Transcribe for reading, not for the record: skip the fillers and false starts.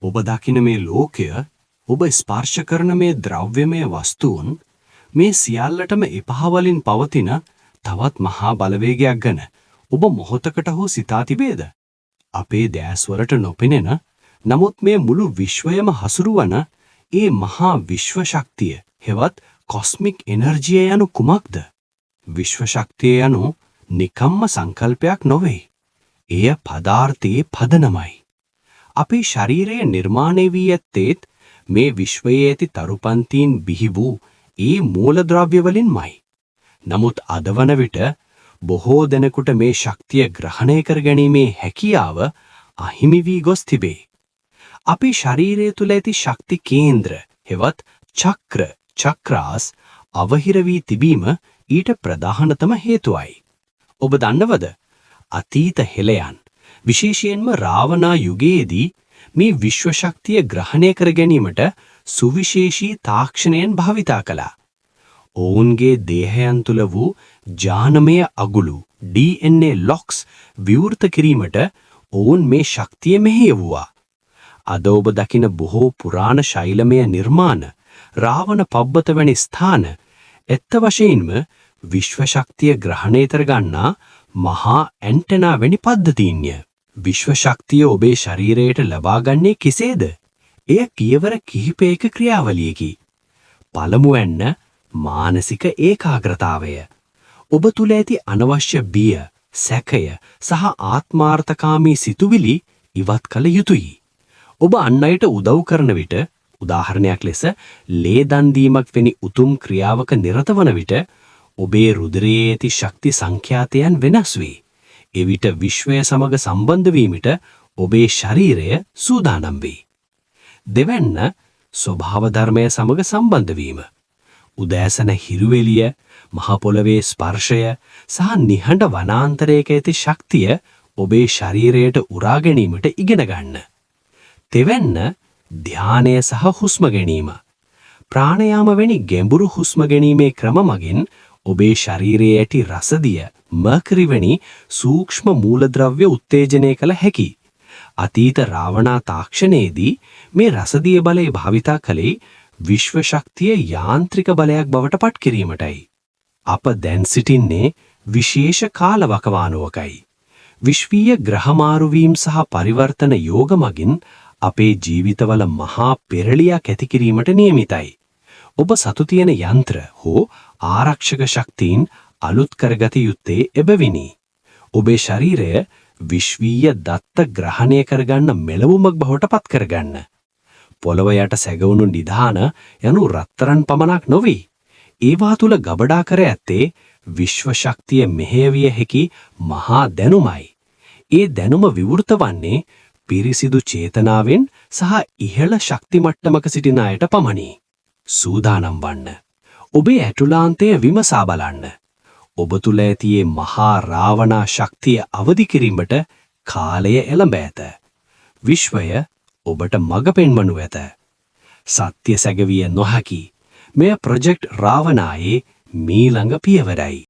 ඔබ දකින මේ ලෝකය, ඔබ ස්පර්ශ කරන මේ ද්‍රව්‍යමය වස්තුන්, මේ සියල්ලටම එපා වලින් පවතින තවත් මහා බලවේගයක් ගැන ඔබ මොහොතකට හෝ සිතා තිබේද? අපේ දැස්වලට නොපෙනෙන, නමුත් මේ මුළු විශ්වයම හසුරුවන ඒ මහා විශ්ව ශක්තිය, හෙවත් කොස්මික් එනර්ජිය යනු කුමක්ද? විශ්ව ශක්තිය යනු නිකම්ම සංකල්පයක් නොවේ. එය පදාර්ථයේ පදනමයි. අපේ ශරීරය නිර්මාණය වී ඇත්තේත් මේ විශ්වයේ ඇති තරුපන්තීන් බිහි වූ ඒ මූලද්‍රව්‍ය වලින්මයි. නමුත් අද වන විට බොහෝ දෙනෙකුට මේ ශක්තිය ග්‍රහණය කර ගැනීමේ හැකියාව අහිමි වී ගොස් තිබේ. අපේ ශරීරය තුළ ඇති ශක්ති කේන්ද්‍ර, හෙවත් චක්‍රාස් අවහිර වී තිබීම ඊට ප්‍රධානතම හේතුවයි. ඔබ දන්නවද? අතීත හෙළයන්, විශේෂයෙන්ම රාවණා යුගයේදී මේ විශ්ව ශක්තිය ග්‍රහණය කර ගැනීමට සුවිශේෂී තාක්ෂණයන් භාවිතා කළා. ඔවුන්ගේ දේහයන් තුළ වූ ජානමය අගුළු DNA ලොක්ස් විවෘත කිරීමට ඔවුන් මේ ශක්තිය මෙහෙයවුවා. අද ඔබ දකින බොහෝ පුරාණ ශෛලමය නිර්මාණ, රාවණ පබ්බත වැනි ස්ථාන ඇත්ත වශයෙන්ම විශ්ව ශක්තිය ග්‍රහණය කරගන්නා මහා ඇන්ටනා වැනි පද්ධතීන්ය. විශ්ව ශක්තිය ඔබේ ශරීරයට ලබාගන්නේ කෙසේද? එය පියවර කිහිපයක ක්‍රියාවලියකි. පළමුවැන්න මානසික ඒකාග්‍රතාවය. ඔබ තුළ ඇති අනවශ්‍ය බිය, සැකය සහ ආත්මාර්ථකාමී සිතුවිලි ඉවත් කළ යුතුයි. ඔබ අන් අයට උදව් කරන විට, උදාහරණයක් ලෙස ලේ දන් දීමක් වැනි උතුම් ක්‍රියාවක නිරත වන විට, ඔබේ රුධිරයේ ඇති ශක්ති සංඛ්‍යාතයන් වෙනස් වේ. එවිට විශ්වය සමග සම්බන්ධ වීමට ඔබේ ශරීරය සූදානම් වේ. දෙවැන්න ස්වභාව ධර්මය සමග සම්බන්ධ වීම. උදෑසන හිරුවෙලිය, මහ පොළවේ ස්පර්ශය සහ නිහඬ වනාන්තරයක ඇති ශක්තිය ඔබේ ශරීරයට උරා ගැනීමට ඉගෙන ගන්න. තෙවැන්න ධානය සහ හුස්ම ගැනීම. ප්‍රාණයාම වැනි ගැඹුරු හුස්ම ගැනීමේ ක්‍රම මගින් ඔබේ ශරීරයේ ඇති රසදිය, මර්කරි වැනි සූක්ෂම මූලද්‍රව්‍ය උත්තේජනය කළ හැකි. අතීත රාවණා තාක්ෂණයේදී මේ රසදිය බලය භාවිතා කළේ විශ්ව ශක්තිය යාන්ත්‍රික බලයක් බවට පත් කිරීමටයි. අප දැන් සිටින්නේ විශේෂ කාලවකවානුවකයි. විශ්වීය ග්‍රහමාරුවීම් සහ පරිවර්තන යෝග මගින් අපේ ජීවිතවල මහා පෙරළියක් ඇති කිරීමට නියමිතයි. ඔබ සතු තියෙන යන්ත්‍ර හෝ ආරක්ෂක ශක්තියින් අලුත් කරගත යුත්තේ එබැවිනි. ඔබේ ශරීරය විශ්වීය දත්ත ග්‍රහණය කරගන්න මෙලවුමක් බවට පත් කරගන්න. පොළොව යට සැගවුණු නිධාන යනු රත්තරන් පමණක් නොවේ. ඒවා තුල ගබඩා කර ඇත්තේ විශ්ව ශක්තිය මෙහෙයවිය හැකි මහා දැනුමයි. ඒ දැනුම විවෘත වන්නේ පිරිසිදු චේතනාවෙන් සහ ඉහළ ශක්ති මට්ටමක සිටින අයට පමණි. සූදානම් වන්න. ඔබේ ඇතුළාන්තය විමසා බලන්න. ඔබ තුළ ඇති මහා රාවණා ශක්තිය අවදි කිරීමට කාලය එළඹ ඇත. විශ්වය ඔබට මඟ පෙන්වනු ඇත. සත්‍ය සැගවිය නොහැකි. මෙය ප්‍රොජෙක්ට් රාවණායේ මීළඟ පියවරයි.